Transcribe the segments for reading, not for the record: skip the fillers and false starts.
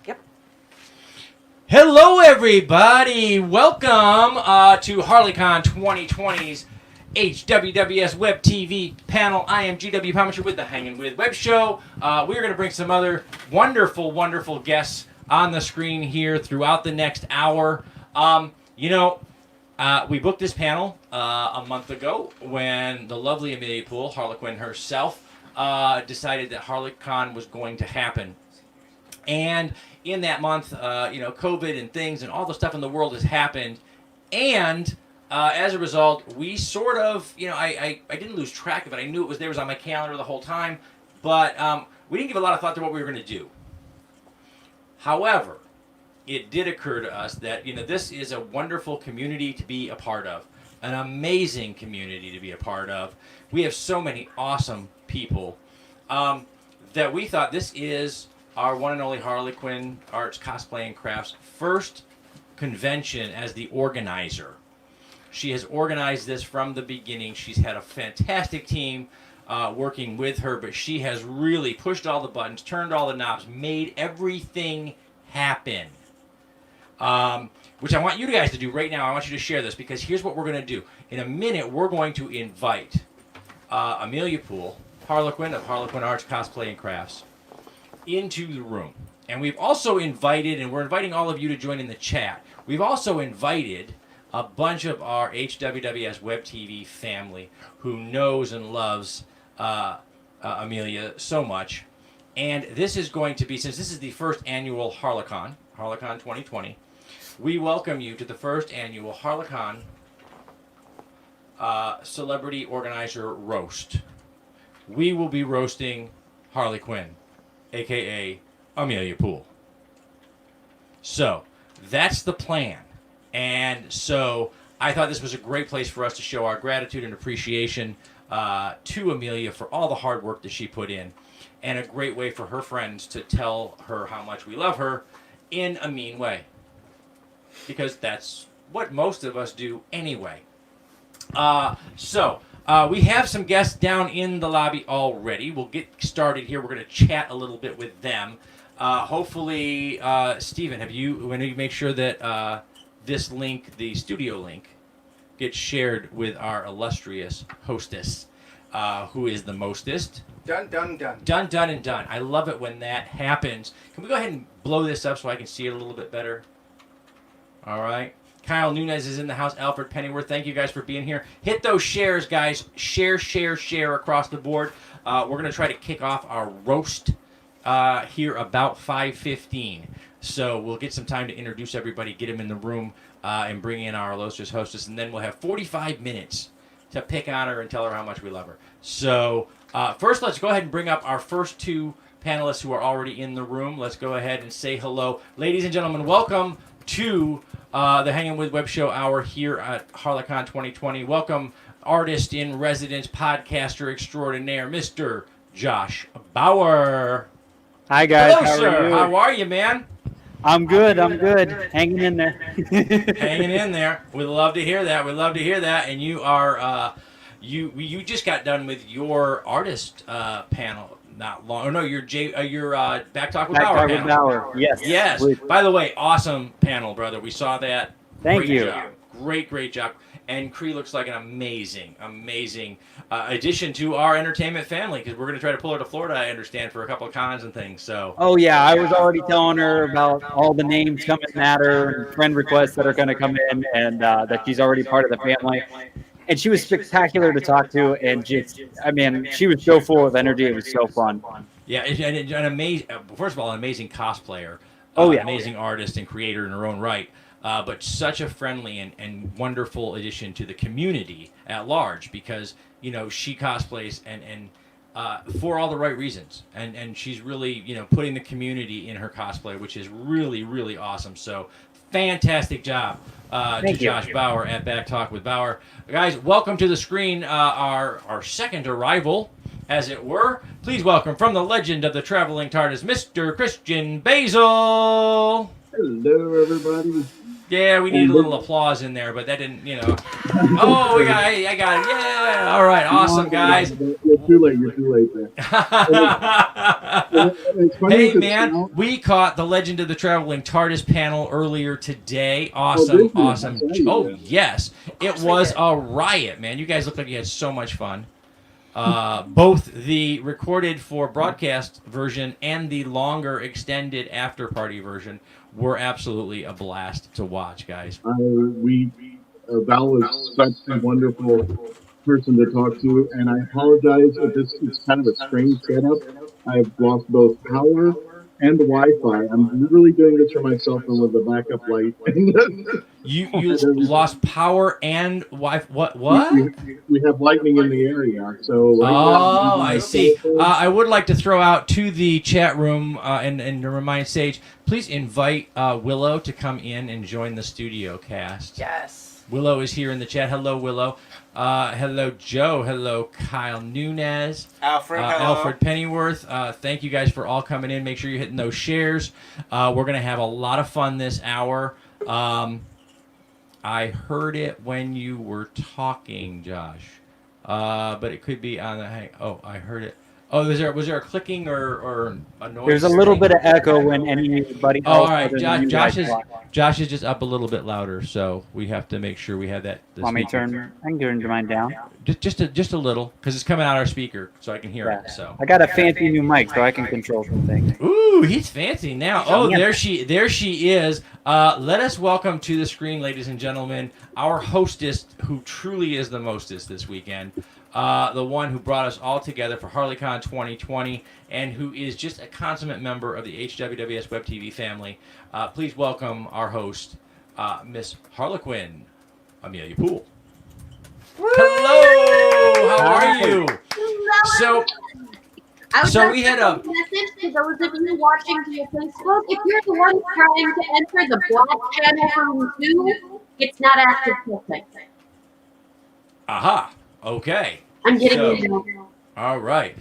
Yep. Hello, everybody. Welcome to HarleCon2020's HWWS Web TV panel. I am GW Pomisher with the Hangin With Web Show. We're going to bring some other wonderful, wonderful guests on the screen here throughout the next hour. We booked this panel a month ago when the lovely Amelia Poole, Harlequin herself, decided that HarleCon was going to happen. And in that month, COVID and things and all the stuff in the world has happened. And as a result, we sort of, I didn't lose track of it. I knew it was there. It was on my calendar the whole time. But we didn't give a lot of thought to what we were going to do. However, it did occur to us that, this is a wonderful community to be a part of. An amazing community to be a part of. We have so many awesome people that we thought this is our one and only Harlequin Arts Cosplay and Crafts first convention as the organizer. She has organized this from the beginning. She's had a fantastic team working with her, but she has really pushed all the buttons, turned all the knobs, made everything happen. Which I want you guys to do right now. I want you to share this because here's what we're going to do. In a minute, we're going to invite Amelia Poole, Harlequin of Harlequin Arts Cosplay and Crafts, into the room. And we've also invited, and we're inviting all of you to join in the chat, we've also invited a bunch of our HWWS Web TV family who knows and loves Amelia so much. And this is going to be, since this is the first annual HarleCon2020, we welcome you to the first annual HarleCon Celebrity Organizer Roast. We will be roasting Harley Quinn, a.k.a. Amelia Poole. So, that's the plan. And so, I thought this was a great place for us to show our gratitude and appreciation to Amelia for all the hard work that she put in. And a great way for her friends to tell her how much we love her in a mean way. Because that's what most of us do anyway. We have some guests down in the lobby already. We'll get started here. We're going to chat a little bit with them. Hopefully, Stephen, when you make sure that this link, the studio link, gets shared with our illustrious hostess, who is the mostest. Done, done, done. Done, done, and done. I love it when that happens. Can we go ahead and blow this up so I can see it a little bit better? All right. Kyle Nunez is in the house. Alfred Pennyworth, thank you guys for being here. Hit those shares, guys. Share, share, share across the board. We're going to try to kick off our roast here about 5:15. So we'll get some time to introduce everybody, get them in the room, and bring in our illustrious hostess. And then we'll have 45 minutes to pick on her and tell her how much we love her. So first, let's go ahead and bring up our first two panelists who are already in the room. Let's go ahead and say hello. Ladies and gentlemen, welcome to the Hangin With Web Show hour here at HarleCon2020. Welcome, artist in residence, podcaster extraordinaire, Mr. Josh Bauer. Hi guys. Hello, sir. How are you, man? I'm good. Hanging in there. Hanging in there. We love to hear that. And you are, you just got done with your artist panel. Not long. Oh no, your Back Talk with Bauer panel. Bauer. Yes. By the way, awesome panel, brother. We saw that. Thank you. Job. Great job. And Cree looks like an amazing addition to our entertainment family because we're going to try to pull her to Florida, I understand, for a couple of cons and things. So. Oh yeah, I was already telling her about all the names coming at her and friend requests that are going to come in, and that she's already part of the family. And she was spectacular to talk to, and she was so full of energy. It was so fun. Yeah, and an amazing. First of all, an amazing cosplayer. Amazing artist and creator in her own right. But such a friendly and wonderful addition to the community at large because she cosplays and for all the right reasons, and she's really putting the community in her cosplay, which is really awesome. So. Fantastic job to Josh Bauer at Back Talk with Bauer. Guys, welcome to the screen, our second arrival, as it were. Please welcome from the legend of the traveling TARDIS, Mr. Christian Basil. Hello, everybody. Yeah, we need a little applause in there, but that didn't, Oh, I got it. Yeah. All right. Awesome, guys. You're too late. You're too late there. It's funny Hey, with the man, sound. we caught the Legend of the Traveling TARDIS panel earlier today. did Awesome, you? awesome. I saw you Oh, there. yes. It was a riot, man. You guys look like you had so much fun. Both the recorded for broadcast version and the longer extended after party version were absolutely a blast to watch, guys. Val was such a wonderful person to talk to, and I apologize if it's kind of a strange setup. I've lost both power and the Wi-Fi. I'm really doing this for myself and with a backup light. You lost power and Wi-Fi. What? We have lightning in the area, so. Oh, I see. I would like to throw out to the chat room and to remind Sage, please invite Willow to come in and join the studio cast. Yes. Willow is here in the chat. Hello, Willow. Hello, Joe. Hello, Kyle Nunez. Alfred, hello. Alfred Pennyworth. Thank you guys for all coming in. Make sure you're hitting those shares. We're going to have a lot of fun this hour. I heard it when you were talking, Josh. But it could be on the hang. Oh, I heard it. Oh, was there a clicking or a noise? There's a little bit of echo when anybody. Oh, all right. Josh is just up a little bit louder, so we have to make sure we have that. Want me to turn? I can turn mine down. Just a little, because it's coming out our speaker, so I can hear it. So I got a fancy new mic, so I can control some things. Ooh, he's fancy now. Oh, there she is. Let us welcome to the screen, ladies and gentlemen, our hostess, who truly is the mostest this weekend. The one who brought us all together for HarleCon2020 and who is just a consummate member of the HWWS Web TV family. Please welcome our host, Miss Harlequin Amelia Poole. Hello! How are you? So we had a message to those of you watching via Facebook. If you're the one trying to enter the black channel room 2, it's not active testing. Aha. Okay. I'm getting it now. All right.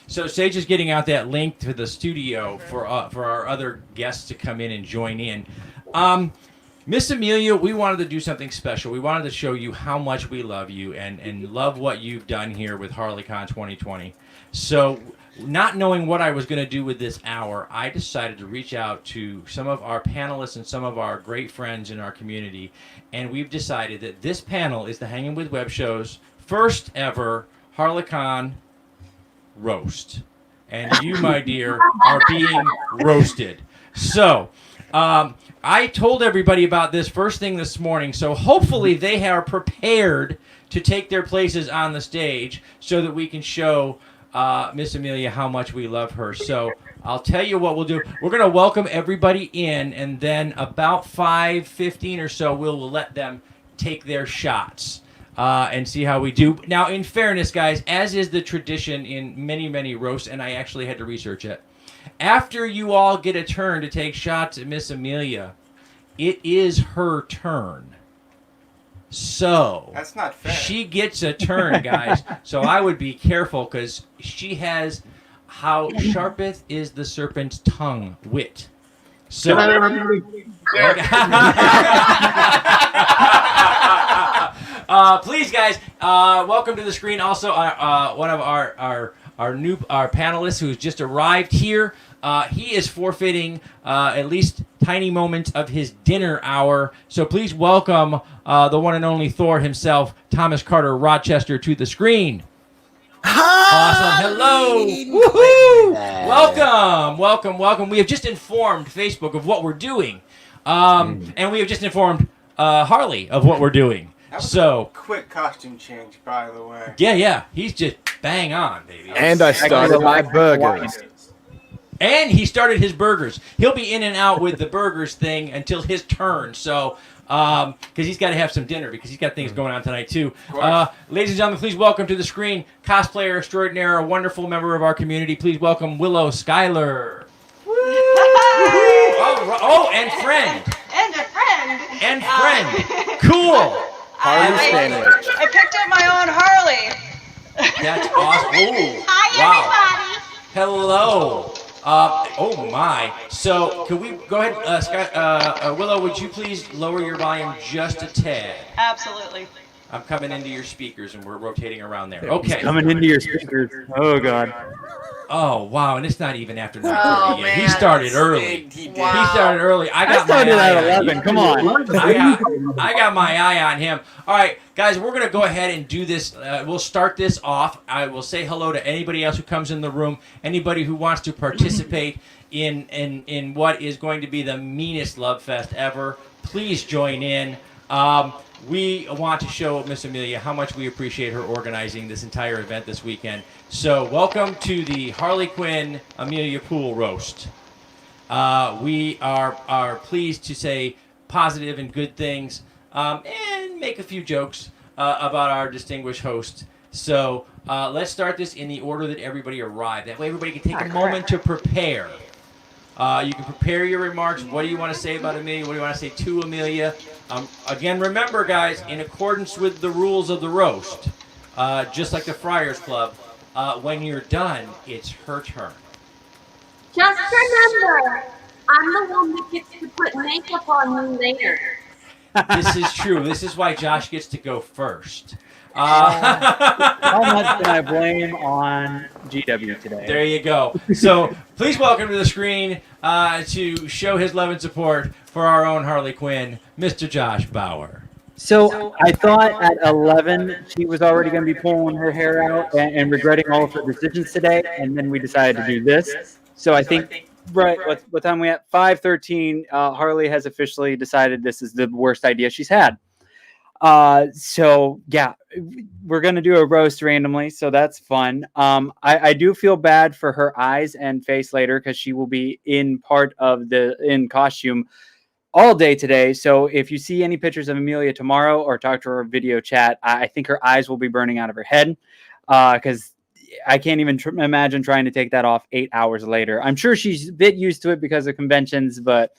So Sage is getting out that link to the studio for our other guests to come in and join in. Miss Amelia, we wanted to do something special. We wanted to show you how much we love you and love what you've done here with HarleCon2020. So, not knowing what I was going to do with this hour, I decided to reach out to some of our panelists and some of our great friends in our community, and we've decided that this panel is the Hangin' With Web Show's first ever HarleCon roast. And you, my dear, are being roasted. So, I told everybody about this first thing this morning, so hopefully they are prepared to take their places on the stage so that we can show Miss Amelia how much we love her. So I'll tell you what we'll do. We're going to welcome everybody in, and then about 5:15 or so, we'll let them take their shots and see how we do. Now, in fairness, guys, as is the tradition in many, many roasts, and I actually had to research it, after you all get a turn to take shots at Miss Amelia, it is her turn. So that's not fair. She gets a turn, guys. So I would be careful because she has how sharpeth is the serpent's tongue wit. So please, guys, welcome to the screen. Also, one of our panelists who's just arrived here. He is forfeiting at least tiny moments of his dinner hour. So please welcome the one and only Thor himself, Thomas Carter Rochester, to the screen. Hi! Awesome. Hello. Woohoo! Welcome. We have just informed Facebook of what we're doing. And we have just informed Harley of what we're doing. That was a quick costume change, by the way. Yeah. He's just bang on, baby. And I started my burgers. And he started his burgers. He'll be in and out with the burgers thing until his turn. So, because he's got to have some dinner because he's got things going on tonight too. Ladies and gentlemen, please welcome to the screen cosplayer extraordinaire, a wonderful member of our community. Please welcome Willow Schuyler. Oh, and friend. And friend. Cool. I picked up my own Harley. That's awesome. Ooh, Hi, wow. everybody. Hello. Oh my! So can we go ahead, Scott? Willow, would you please lower your volume just a tad? Absolutely. I'm coming into your speakers and we're rotating around there. He's Okay. coming into your speakers. Oh God. Oh wow! And it's not even after 9:30 Oh, yet. He man. started early. He did. Wow. He started early. I I got started my eye at on 11. him. Come on. I got my eye on him. All right, guys, we're going to go ahead and do this. We'll start this off. I will say hello to anybody else who comes in the room, anybody who wants to participate in what is going to be the meanest love fest ever. Please join in. We want to show Miss Amelia how much we appreciate her organizing this entire event this weekend. So welcome to the Harley Quinn Amelia Pool Roast. We are pleased to say positive and good things and make a few jokes about our distinguished host. So let's start this in the order that everybody arrived. That way everybody can take a moment to prepare. You can prepare your remarks. What do you want to say about Amelia? What do you want to say to Amelia? Again, remember, guys, in accordance with the rules of the roast, just like the Friars Club, when you're done, it's her turn. Just remember, I'm the one that gets to put makeup on you later. This is true. This is why Josh gets to go first. How much can I blame on GW today? There you go. So please welcome to the screen to show his love and support for our own Harley Quinn, Mr. Josh Bauer. So I thought at 11 she was already going to be pulling her hair out and regretting all of her decisions today, and then we decided to do this. So I think right what time we at 5:13. Harley has officially decided this is the worst idea she's had. So yeah, we're gonna do a roast randomly, so that's fun. I do feel bad for her eyes and face later because she will be in costume all day today. So if you see any pictures of Amelia tomorrow or talk to her video chat, I think her eyes will be burning out of her head because I can't even imagine trying to take that off 8 hours later. I'm sure she's a bit used to it because of conventions, but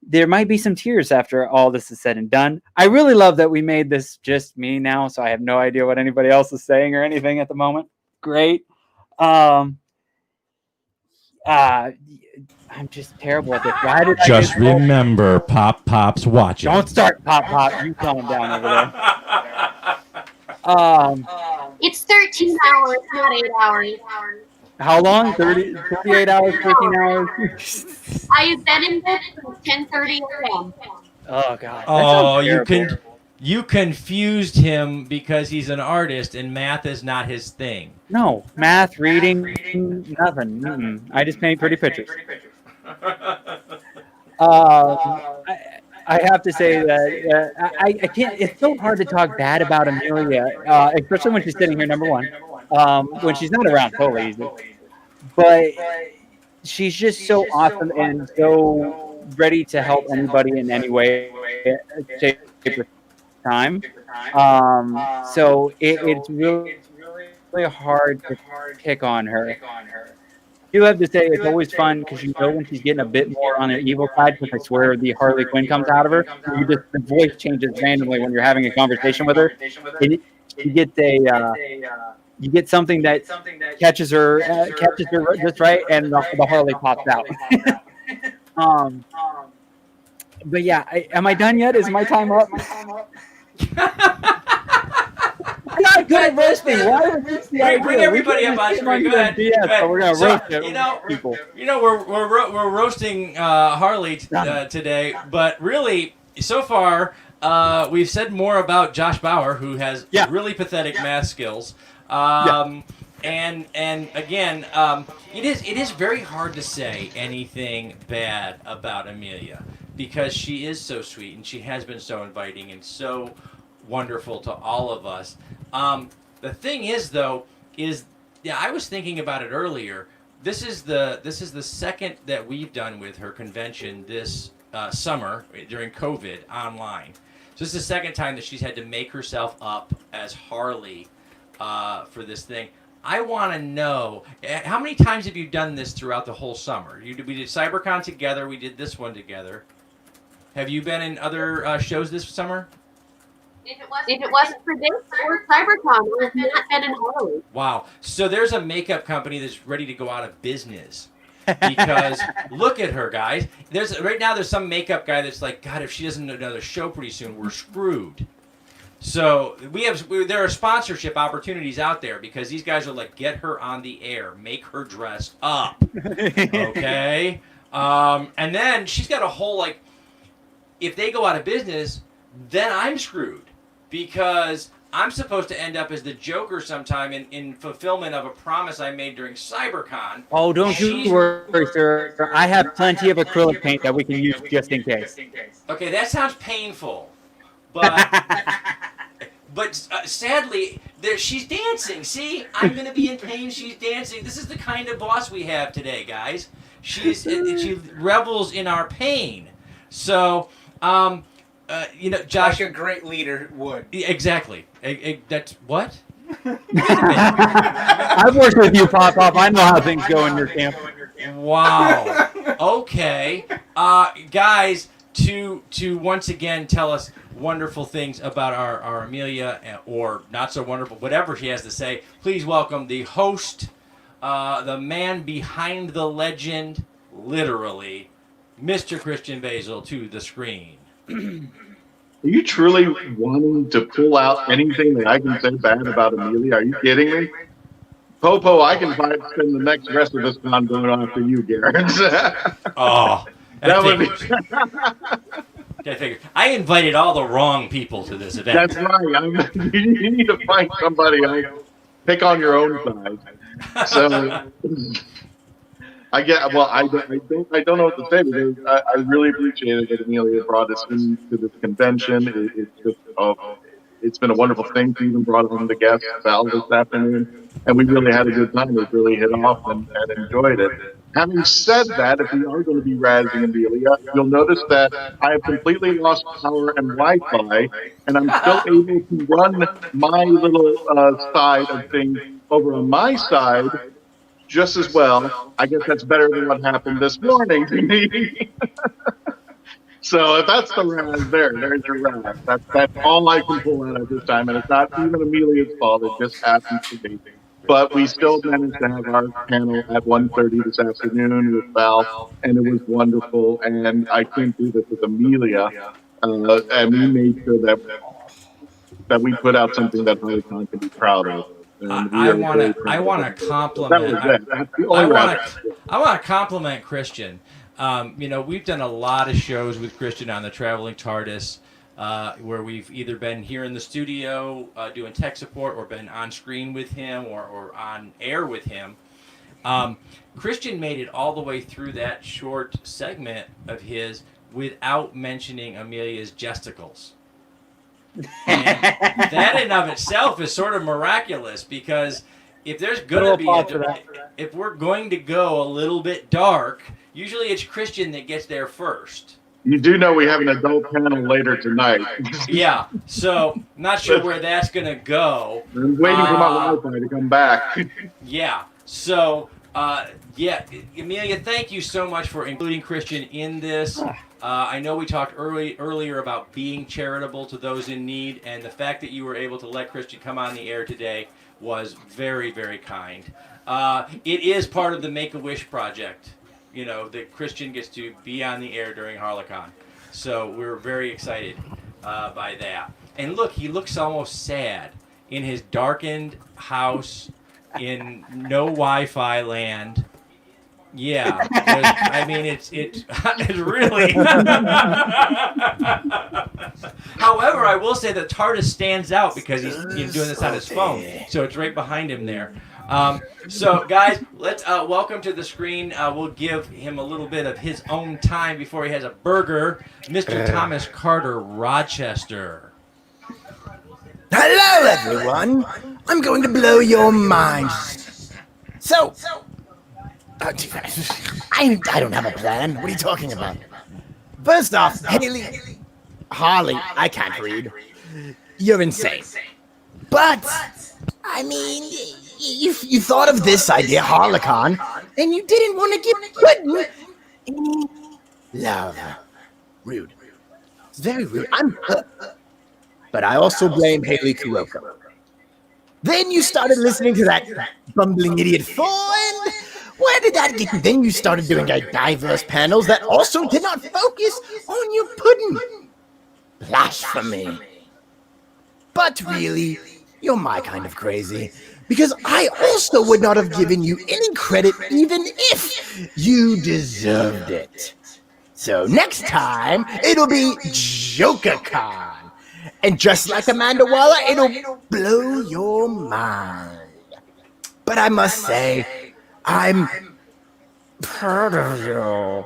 there might be some tears after all this is said and done. I really love that we made this just me now, so I have no idea what anybody else is saying or anything at the moment. Great. I'm just terrible at this. Why did Just I do this? remember, Pop's watching. Don't start, Pop. You calm down over there. It's 13 hours, not 8 hours. How long? 38 hours, 13 hours? I have been in bed since 10:30 a.m. Oh, God. Oh, That sounds terrible. you confused him because he's an artist and math is not his thing. No, math, reading, nothing. Mm-mm. I just paint pretty pictures. I have to say that I can't. It's so hard to talk bad about Amelia, especially when she's sitting here, number one. When she's not around, totally easy. But she's just so awesome and so ready to help anybody in any way, shape, or time. So it's really hard to pick on her. I do have to say it's always fun because you know when she's getting a bit more on the evil side, because I swear the Harley Quinn comes out of her. The voice changes randomly when you're having a conversation with her. And you get something that catches her just right, and the Harley pops out. But yeah, am I done yet? Is my time up? I'm not good at roasting. Why would this be Bring everybody up on screen. Go ahead. So we're gonna roast it. People. We're roasting Harley today, but really, so far, we've said more about Josh Bauer, who has really pathetic math skills. And again, it is very hard to say anything bad about Amelia because she is so sweet and she has been so inviting and so wonderful to all of us. The thing is, though, I was thinking about it earlier. This is the second that we've done with her convention this summer during COVID online. So this is the second time that she's had to make herself up as Harley for this thing. I want to know, how many times have you done this throughout the whole summer? We did CyberCon together. We did this one together. Have you been in other shows this summer? If it wasn't for this or CyberCon, it would not been in Harley. Wow. So there's a makeup company that's ready to go out of business Because look at her, guys. Right now there's some makeup guy that's like, God, if she doesn't do another show pretty soon, we're screwed. So there are sponsorship opportunities out there because these guys are like, get her on the air, make her dress up, okay? And then she's got a whole like, if they go out of business, then I'm screwed because I'm supposed to end up as the Joker sometime in fulfillment of a promise I made during CyberCon. Oh, don't you worry, sir. I have plenty of acrylic paint that we can use just in case. Okay, that sounds painful, but sadly, she's dancing. See, I'm going to be in pain. She's dancing. This is the kind of boss we have today, guys. She revels in our pain. So, Josh, like a great leader would. Exactly. That's what? I've worked with you, Pop. I know how things go in your camp. Wow. Okay, guys. To once again tell us wonderful things about our Amelia, or not so wonderful, whatever she has to say, please welcome the host, the man behind the legend, literally, Mr. Christian Basil, to the screen. Are you truly wanting to pull out anything that I can say bad about Amelia? Are you kidding me? Popo, I can spend the next rest of this con going after you, Garrett. Oh. That would be. I invited all the wrong people to this event. That's right. You need to find somebody else. Pick on your own side. So I get. Well, I don't know what to say because I really appreciated that Amelia brought us into this convention. It's been a wonderful thing. She even brought on the guest Val this afternoon, and we really had a good time. We really hit off and enjoyed it. Having said that, if we are going to be razzing Amelia, you'll notice that I have completely lost power and Wi-Fi, and I'm still able to run my little side of things over on my side just as well. I guess that's better than what happened this morning to me. So if that's the razz there's your razz. That's all I can pull out at this time, and it's not even Amelia's fault. It just happens to be. But we still managed to have our panel at 1:30 this afternoon with Val, and it was wonderful. And I couldn't do this with Amelia, and we made sure that we put out something that HarleCon can be proud of. I want to compliment. I want to compliment Christian. We've done a lot of shows with Christian on the Traveling TARDIS. Where we've either been here in the studio doing tech support or been on screen with him or on air with him. Christian made it all the way through that short segment of his without mentioning Amelia's gesticles. And that in of itself is sort of miraculous because if there's going to be if we're going to go a little bit dark, usually it's Christian that gets there first. You do know we have an adult panel later tonight. Yeah, so not sure where that's going to go. I'm waiting for my Wi-Fi to come back. Yeah, so, Amelia, thank you so much for including Christian in this. I know we talked earlier about being charitable to those in need, and the fact that you were able to let Christian come on the air today was very, very kind. It is part of the Make-A-Wish project. That Christian gets to be on the air during HarleCon. So we're very excited by that. And look, he looks almost sad in his darkened house in no Wi-Fi land. Yeah, I mean, it's really... However, I will say that TARDIS stands out because he's doing this on his phone. So it's right behind him there. So, guys, let's welcome to the screen. We'll give him a little bit of his own time before he has a burger. Mr. Thomas Carter Rochester. Hello, everyone. I'm going to blow your minds. So, I don't have a plan. What are you talking about? First off, Harley, I can't read. You're insane. But, I mean... You thought of this idea, HarleCon, and you didn't want to give Putin any love. Rude. It's very rude. I'm hurt. But I also blame Haley Kuroko. Then you started listening to that bumbling idiot Thorne. Where did that get you? Then you started doing diverse panels that also did not focus on your pudding. Blasphemy. But really, you're my kind of crazy. Because I also would not have given you any credit even if you deserved it. So next time, it'll be JokerCon. And just like Amanda Waller, it'll blow your mind. But I must say, I'm proud of you.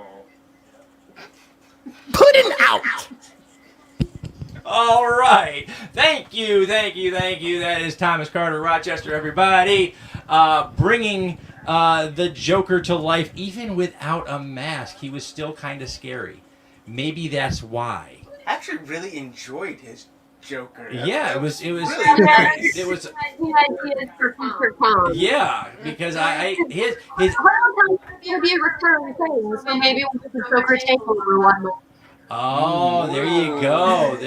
Pudding out! All right. Thank you. That is Thomas Carter, Rochester, everybody. Bringing the Joker to life, even without a mask. He was still kind of scary. Maybe that's why. I actually really enjoyed his Joker. Yeah, it was. He had ideas for future cons. Yeah, because his HarleCon is going to be a recurring thing, so maybe we'll do the Joker takeover one. Oh, there you go.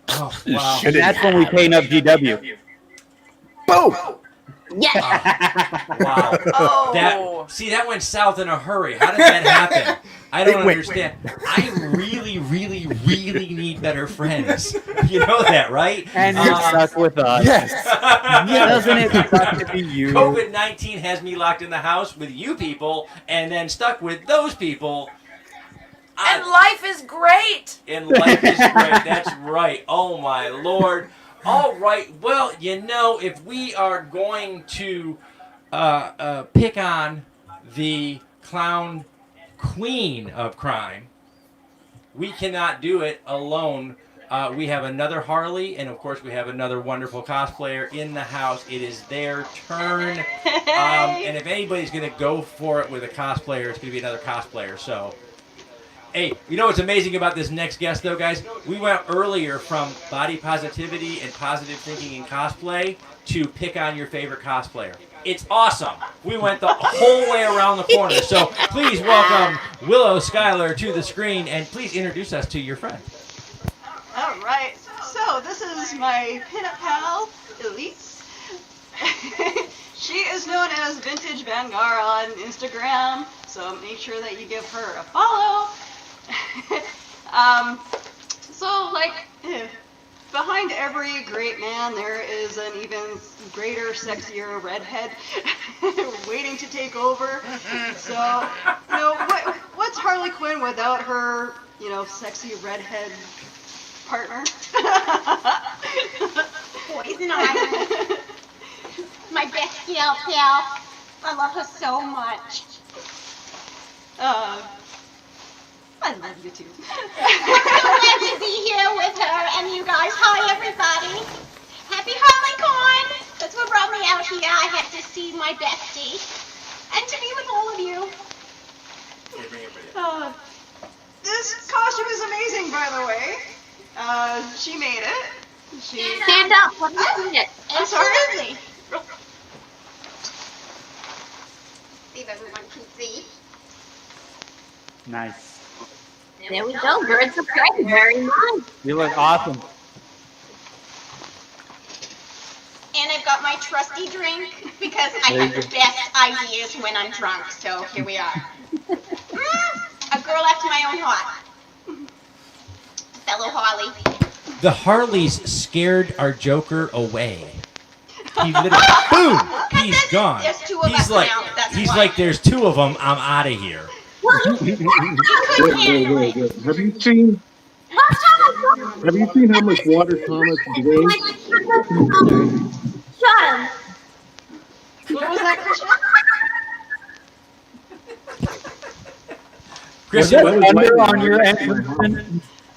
Oh, wow. And that's when we paint up GW. Boom! Yes. Wow. Oh. That went south in a hurry. How did that happen? I don't understand. I really need better friends. You know that, right? And you're stuck with us. Yes. Doesn't it suck to be you? COVID-19 has me locked in the house with you people and then stuck with those people. And life is great. And life is great. That's right. Oh, my Lord. All right. Well, if we are going to pick on the clown queen of crime, we cannot do it alone. We have another Harley, and of course we have another wonderful cosplayer in the house. It is their turn. And if anybody's going to go for it with a cosplayer, it's going to be another cosplayer. So, hey, you know what's amazing about this next guest, though, guys? We went earlier from body positivity and positive thinking in cosplay to pick on your favorite cosplayer. It's awesome. We went the whole way around the corner. So please welcome Willow Schuyler to the screen, and please introduce us to your friend. All right. So this is my pinup pal, Elise. She is known as Vintage Vanguard on Instagram, so make sure that you give her a follow. Behind every great man, there is an even greater, sexier redhead waiting to take over. So, what's Harley Quinn without her, sexy redhead partner? Poison Ivy. My best gal pal. I love her so much. I love you too. Glad to be here with her and you guys. Hi, everybody. Happy HarleCon. That's what brought me out here. I had to see my bestie and to be with all of you. This costume is amazing, by the way. She made it. Stand up. Let me see it. I'm sorry. Absolutely. See if everyone can see. Nice. There we go. Birds of prey. Very nice. You look awesome. And I've got my trusty drink because I have the best ideas when I'm drunk. So here we are. A girl after my own heart. Fellow Harley. The Harleys scared our Joker away. He literally, boom, he's gone. There's two of us now. That's He's why. like, there's two of them. I'm out of here. Wait. Have you seen how much water Thomas drinks? Shut him. What was that, Christian? Christian, Was it thunder on your end?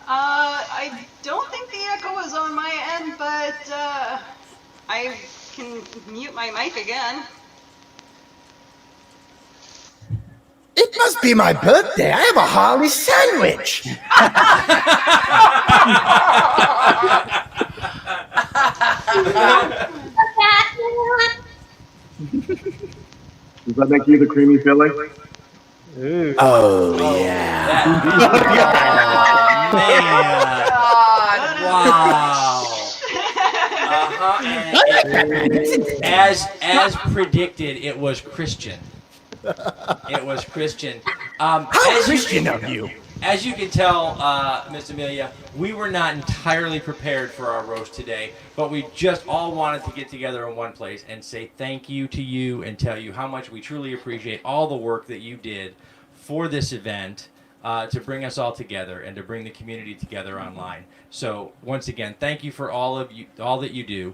I don't think the echo is on my end, but I can mute my mic again. It must be my birthday. I have a Harley sandwich. Does that make you the creamy filling? Oh, yeah. Man. God. Wow. as predicted, it was Christian. It was Christian. How Christian of you? As you can tell, Miss Amelia, we were not entirely prepared for our roast today, but we just all wanted to get together in one place and say thank you to you and tell you how much we truly appreciate all the work that you did for this event to bring us all together and to bring the community together online. So once again, thank you for all that you do.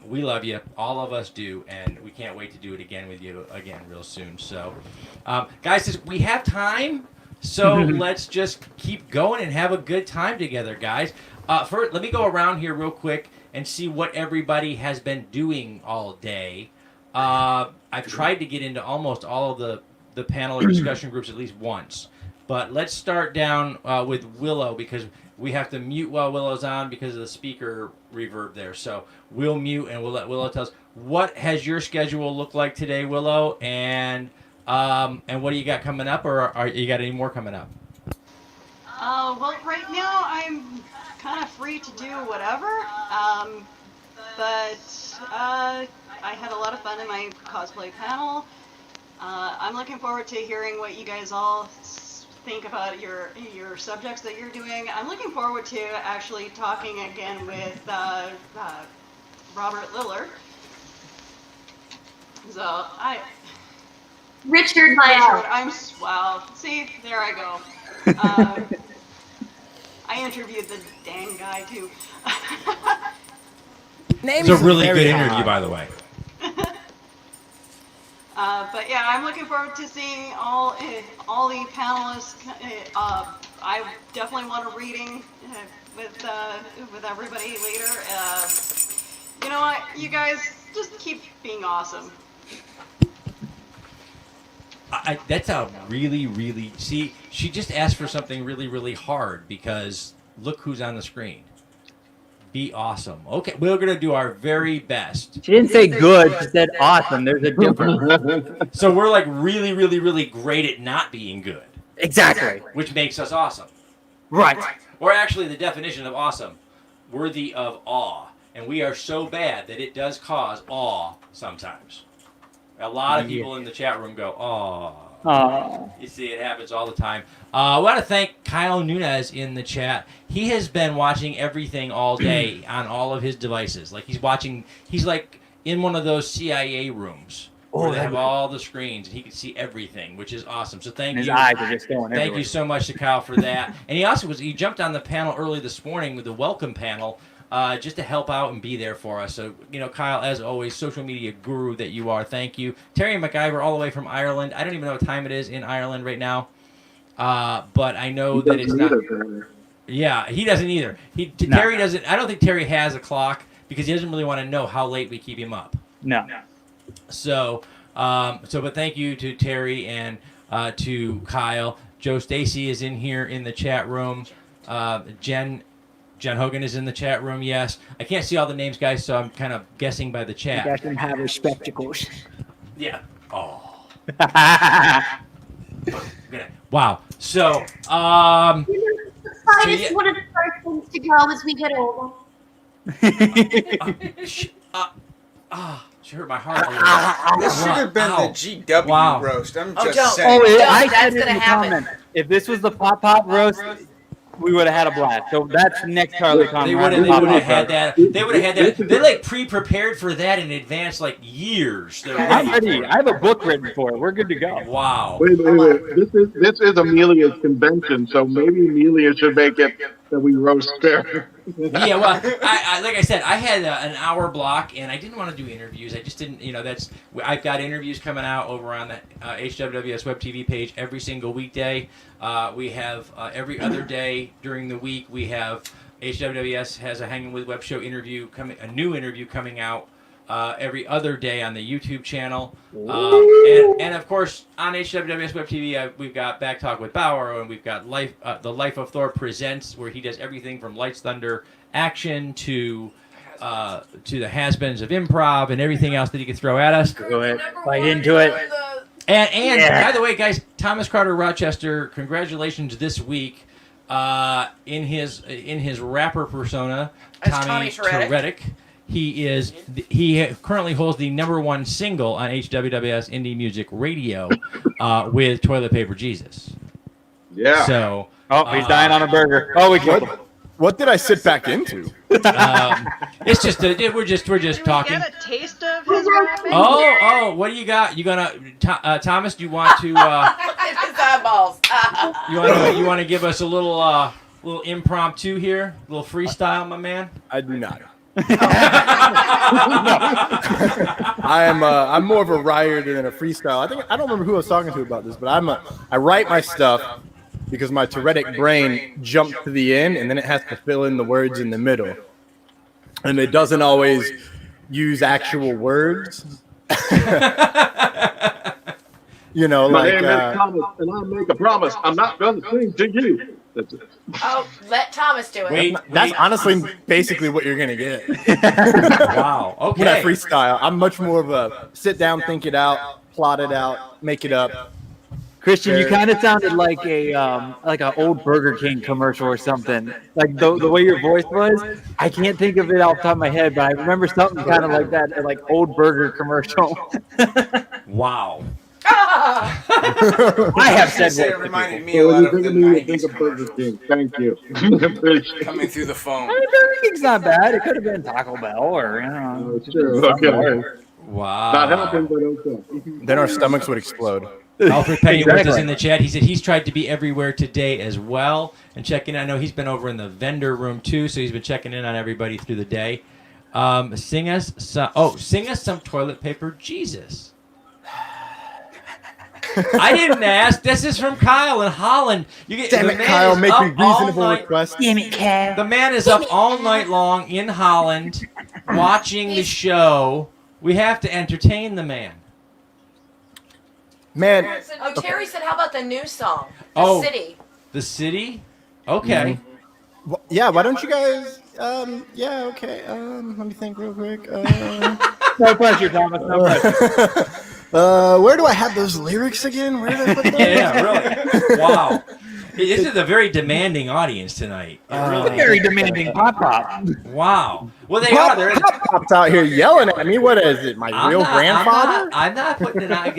We love you, all of us do, and we can't wait to do it again with you again real soon. So, guys, we have time, so let's just keep going and have a good time together, guys. First, let me go around here real quick and see what everybody has been doing all day. I've tried to get into almost all of the panel or discussion groups at least once, but let's start down with Willow because we have to mute while Willow's on because of the speaker reverb there. So we'll mute and we'll let Willow tell us what has your schedule looked like today, Willow, and what do you got coming up, or are you got any more coming up? Well, right now I'm kind of free to do whatever. But I had a lot of fun in my cosplay panel. I'm looking forward to hearing what you guys all think about your subjects that you're doing. I'm looking forward to actually talking again with Robert Lillard. So Richard Lyell. Wow. See, there I go. I interviewed the dang guy too. It's a really good interview, by the way. But yeah, I'm looking forward to seeing all the panelists. I definitely want a reading with everybody later. You know what? You guys just keep being awesome. That's a really see. She just asked for something really hard because look who's on the screen. Be awesome. Okay, we're gonna do our very best. She didn't say good. She said awesome. There's a difference. So we're like really great at not being good. Exactly. Which makes us awesome. Right. Or actually, the definition of awesome, worthy of awe, and we are so bad that it does cause awe sometimes. A lot of people in the chat room go, "Aw." You see, it happens all the time. I want to thank Kyle Nunez in the chat. He has been watching everything all day on all of his devices. Like he's like in one of those CIA rooms where they have all the screens and he can see everything, which is awesome. So thank you. His eyes are just going Thank everywhere. you so much to Kyle for that. And he jumped on the panel early this morning with the welcome panel. Just to help out and be there for us. So, Kyle, as always, social media guru that you are, thank you. Terry McIver, all the way from Ireland. I don't even know what time it is in Ireland right now, but I know that it's not. Yeah, he doesn't either. Terry doesn't. I don't think Terry has a clock because he doesn't really want to know how late we keep him up. No. So, but thank you to Terry and to Kyle. Joe Stacy is in here in the chat room. Jen Hogan is in the chat room, yes. I can't see all the names, guys, so I'm kind of guessing by the chat. You guys can have her spectacles. Yeah. Oh. Wow. So, The finest one of the first things to go as we get older. she hurt my heart a little. This should have been the GW roast. I'm just saying. I said it in the comments. If this was the Pop roast, we would have had a blast. So that's next HarleCon. They would have had that. They would have had that. They like pre-prepared for that in advance, like years. I'm ready. I have a book written for it. We're good to go. Wow. Wait. This is Amelia's convention, so maybe Amelia should make it that we roast her. Yeah, well, I like I said, I had an hour block, and I didn't want to do interviews. I just didn't, I've got interviews coming out over on the HWWS Web TV page every single weekday. We have every other day during the week. We have HWWS has a Hangin With Web Show interview a new interview coming out every other day on the YouTube channel. And of course, on HWWS Web TV, we've got Back Talk with Bauer, and we've got The Life of Thor Presents, where he does everything from Lights, Thunder, Action to the has-beens of improv and everything else that he could throw at us. Go ahead. Fight into it. And by the way, guys, Thomas Carter Rochester, congratulations this week in his rapper persona, Tommy Torettic. he currently holds the #1 single on HWWS Indie Music Radio with Toilet Paper Jesus. Yeah. So. He's dying on a burger. Oh, we killed him. What did I sit back into? It's just we're just talking. Get a taste of his rapping? Oh, what do you got? You gonna Thomas? Do you want to? His eyeballs. You want to give us a little impromptu here, a little freestyle, my man? I do not. I'm more of a writer than a freestyle. I don't remember who I was talking to about this, but I write my stuff because my Tourettic brain jumped to the end and then it has to fill in the words in the middle, and it doesn't always use actual words. You know, My like name is Thomas, and I make a promise. I'm not going to sing to you. That's it. Oh, let Thomas do it. That's honestly basically what you're gonna get. Wow. Okay. When I freestyle, I'm much more of a sit down, think it out, plot it out, make it up. Christian, you kind of sounded like an old Burger King commercial or something. Like the way your voice was, I can't think of it off the top of my head, but I remember something kind of like that, like old burger commercial. Wow. I have said It what reminded me So a when lot you of think the of me, you think 90s of Burger commercials King. Thank you. coming through the phone. Burger King's not bad. It could have been Taco Bell or, you know. It's true. something Okay. worse. Wow. Not helping, but okay. Then our stomachs would explode. Alfred Pennyworth is Exactly. in the chat. He said he's tried to be everywhere today as well and checking in. I know he's been over in the vendor room too, so he's been checking in on everybody through the day. Sing us some Toilet Paper Jesus. I didn't ask. This is from Kyle in Holland. Damn it, Kyle, make me reasonable requests. Damn it, Kyle. The man is up all night long in Holland watching the show. We have to entertain the man. Man, Oh, Terry said, how about the new song? The Oh. City. The city? Okay. yeah, why don't you guys, yeah, okay, let me think real quick. No pressure, Thomas. No pressure. Where do I have those lyrics again? Where did I put them? Yeah, really. Wow. This is a very demanding audience tonight. It really Very is. demanding pop. Wow. Well, they are. They're, Pop's out here yelling at me. What is it, my real grandfather? I'm not putting it out.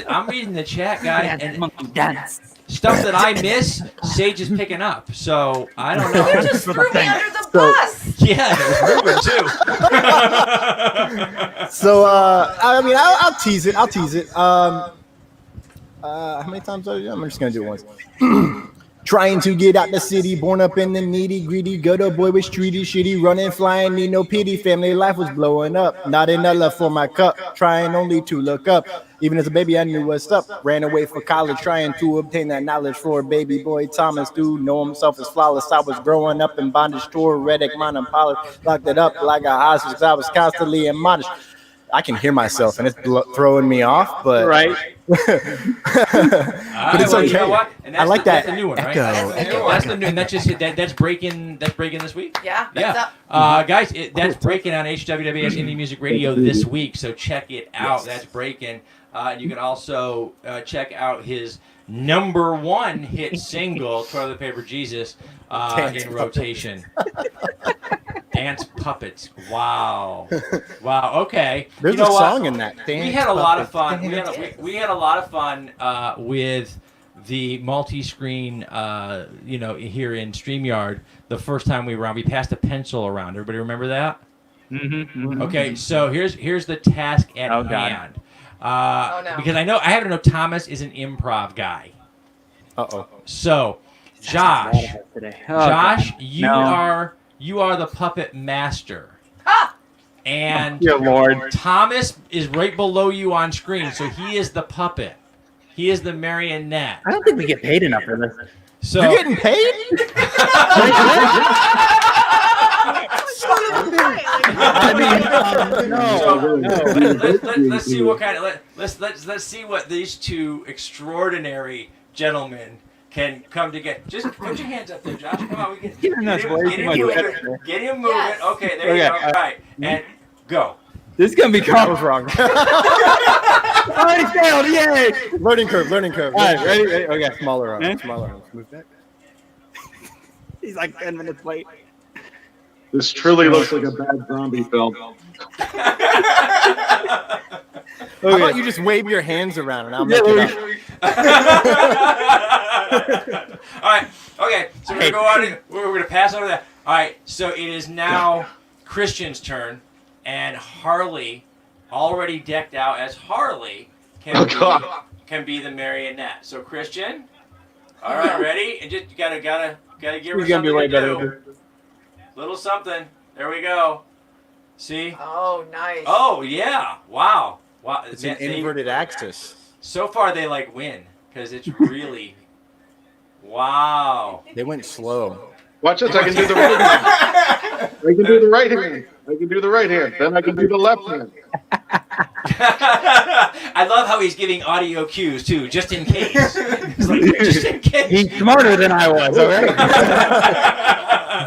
I'm reading the chat, guys, and Monkey dance. stuff that I miss, Sage is picking up. So I don't know. You just threw me under the bus. Yeah, it was moving too. So, I mean, I'll tease it. How many times? I'm just gonna do it once. Trying to get out the city, born up in the nitty gritty, gutter boy was treated shitty, running, flying, need no pity, family life was blowing up, not enough left for my cup, trying only to look up, even as a baby I knew what's up, ran away for college, trying to obtain that knowledge for a baby boy, Thomas do know himself as flawless, I was growing up in bondage, tore Reddick, mine and polished, locked it up like a hostage, I was constantly admonished. I can hear myself and it's throwing me off, but Right. but it's Well, okay. you know what? And I like that's that the new one, right? echo. That's the new, and that's breaking. That's breaking this week. Yeah, Yeah, that's guys, that's breaking on HWWS Indie Music Radio this week. So check it out. That's breaking. You can also check out his #1 hit single, "Toilet Paper Jesus," in rotation. Dance Puppets. Wow. Wow. Okay. There's You know a what? song in that. We had a lot of fun. We had a lot of fun with the multi-screen, here in StreamYard. The first time we were on, we passed a pencil around. Everybody remember that? Mm-hmm. Okay, so here's the task at hand. no. Because I happen to know Thomas is an improv guy. Uh-oh. So, Josh, Josh, you are the puppet master. And Dear Lord. Thomas is right below you on screen, so he is the puppet. He is the marionette. I don't think we get paid enough for this. So You're getting paid? Let's see what kind of let's see what these two extraordinary gentlemen can come together. Just put your hands up there, Josh. Come on, we can get him moving. Get him moving. Yes. Okay, there you go. All right, and go. This is gonna be I was wrong. Oh, he failed! Yay! Learning curve. All right, ready? Okay. Smaller arms. Move back. He's like 10 minutes late. This truly looks like a bad zombie film. How about you just wave your hands around and I'll make it up. All right. Okay. So we're gonna go on. We're gonna pass over that. All right. So it is now Christian's turn, and Harley, already decked out as Harley, can be the marionette. So Christian. All right. Ready? And just gotta give her something to do. Little something. There we go. See? Oh, nice. Oh yeah! Wow! Wow! It's an inverted axis. So far, they like win because it's really. Wow! They went slow. Watch this! I can do the right hand. I can do the right hand. I can do the right hand. Then I can do the left hand. I love how he's giving audio cues too, just in case. It's like, just in case. He's smarter than I was. Okay.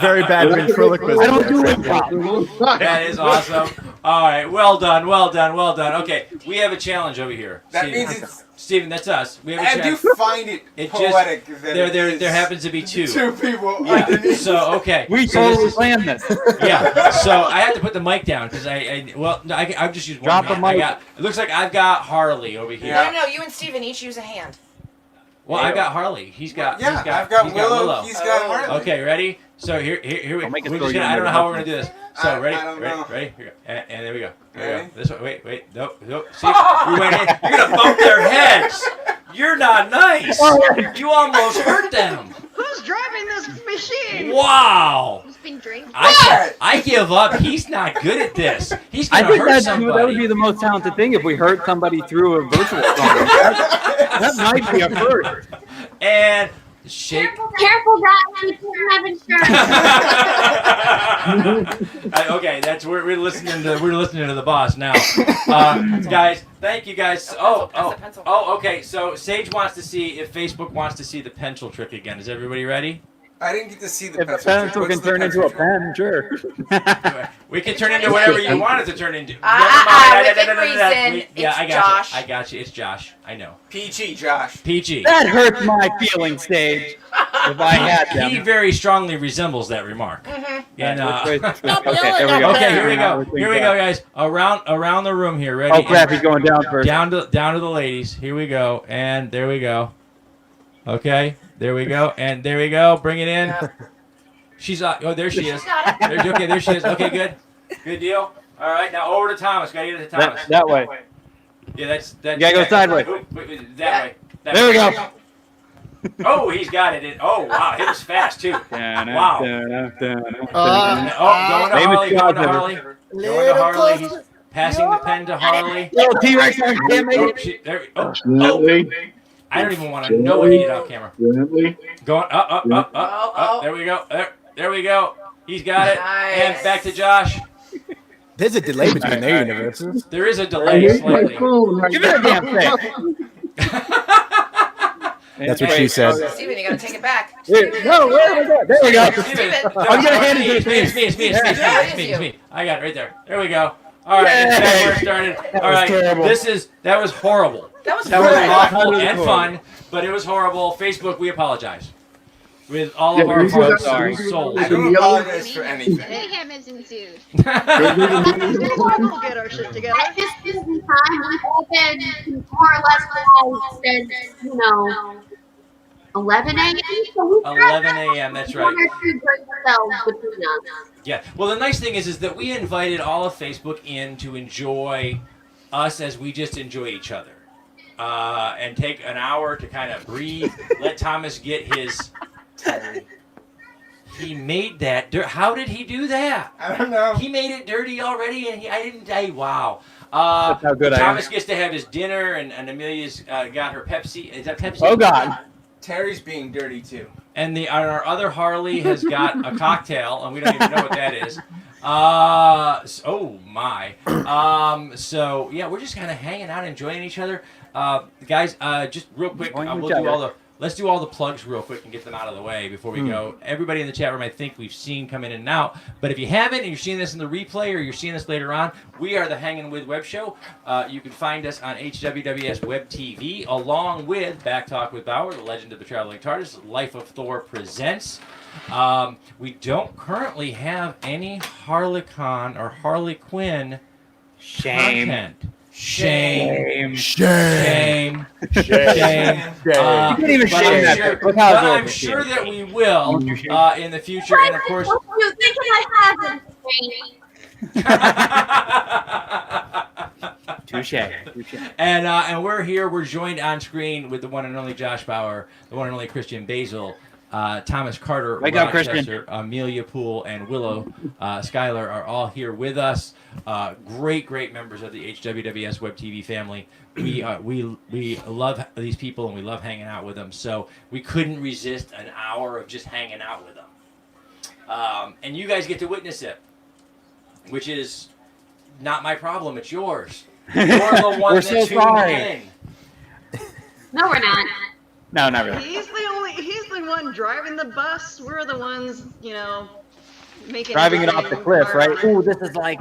Very bad ventriloquism. I don't do improv. That is awesome. All right, well done, well done, well done. Okay, we have a challenge over here. That means it's. Steven, that's us. We have a I do challenge. find it poetic that there happens to be two. Two people. Yeah. So okay. We totally planned this. Yeah. So I had to put the mic down because I've just used one. Drop the hand. mic. It looks like I've got Harley over here. No, you and Steven each use a hand. Well, I got Harley. He's got. Yeah, I've got Willow. He's got Harley. Okay, ready? So here we go. I don't know how we're gonna do this. So ready? Ready? Here we go. And there we go. There we go. This way. Wait. Nope. See, we went in. You're gonna bump their heads. You're not nice. You almost hurt them. Who's driving this machine? Wow. Who's been drinking? I give up. He's not good at this. He's I gonna think hurt that would somebody. be the most talented thing if we hurt somebody through a virtual phone. That might be a first. And shake. Careful, guys. We don't have insurance. Okay, that's we're listening to the boss now, guys. Thank you guys. Okay. So Sage wants to see if Facebook wants to see the pencil trick again. Is everybody ready? I didn't get to see the If a pencil. pencil can turn into a pen, sure. We can turn into whatever you want it to turn into. Within reason, I got Josh. you. I got you. It's Josh. I know. PG, Josh. PG. That hurts my feelings, Sage. If I had them. He very strongly resembles that remark. And, okay, there we go. Okay, here we go. Here we go, guys. Around the room here. Ready? Oh crap, he's going down first. Down to the ladies. Here we go. And there we go. Okay. There we go. And there we go. Bring it in. Yeah. She's there she is. There she is. Okay, good. Good deal. All right, now over to Thomas. Gotta get it to Thomas. That way. Yeah, that's You gotta go sideways. That way. There we go. Oh, he's got it. Oh, wow. It was fast, too. Wow. Going to Harley. Going to Harley. Going to Harley. He's passing the pen to Harley. Little T-Rex on camera. I don't even want to know what he did off camera. Gently. Going up. There we go. There we go. He's got it. Nice. And back to Josh. There's a delay between their universes. There is a delay slightly. Give me a damn thing. That's what she said. Steven, you gotta take it back. No, where we go? There we go. Steven. I'm gonna hand it to It's me. I got it right there. There we go. All right, that's where it started. All right, that was horrible. That was awful and fun, but it was horrible. Facebook, we apologize. With all of our hearts and souls. I don't apologize for anything. Mayhem is ensued. We'll get our shit together. At this point in time, we've opened more or less closed since, 11 a.m. So 11 a.m., that's right. one or two great spells between us. Yeah. Well, the nice thing is that we invited all of Facebook in to enjoy us as we just enjoy each other. And take an hour to kind of breathe, let Thomas get his... He made that dirt. How did he do that? I don't know. He made it dirty already, and wow. That's how good Thomas gets to have his dinner, and Amelia's got her Pepsi. Is that Pepsi? Oh God. Terry's being dirty too. And our other Harley has got a cocktail, and we don't even know what that is. Oh my. So yeah, we're just kind of hanging out, enjoying each other. Guys, just real quick, we'll do all the let's do all the plugs real quick and get them out of the way before we go. Everybody in the chat room, I think we've seen come in and out. But if you haven't, and you're seeing this in the replay or you're seeing this later on, we are the Hangin' With Web Show. You can find us on HWWS Web TV, along with Back Talk with Bauer, The Legend of the Traveling TARDIS, Life of Thor Presents. We don't currently have any HarleCon or Harley Quinn content. Shame. You can't even shame that. But I'm sure that we will in the future. And of course, You thinking I haven't? Touche. And we're here. We're joined on screen with the one and only Josh Bauer, the one and only Christian Basil, Thomas Carter, Wake up, Rochester, Christian. Amelia Poole, and Willow Schuyler are all here with us. Great members of the HWWS Web TV family. We love these people and we love hanging out with them. So we couldn't resist an hour of just hanging out with them. And you guys get to witness it, which is not my problem. It's yours. You're the one We're that so tuned sorry. in. No, we're not. No, not really. He's the one driving the bus. We're the ones, making Driving it off the cliff, right? Ooh, this is like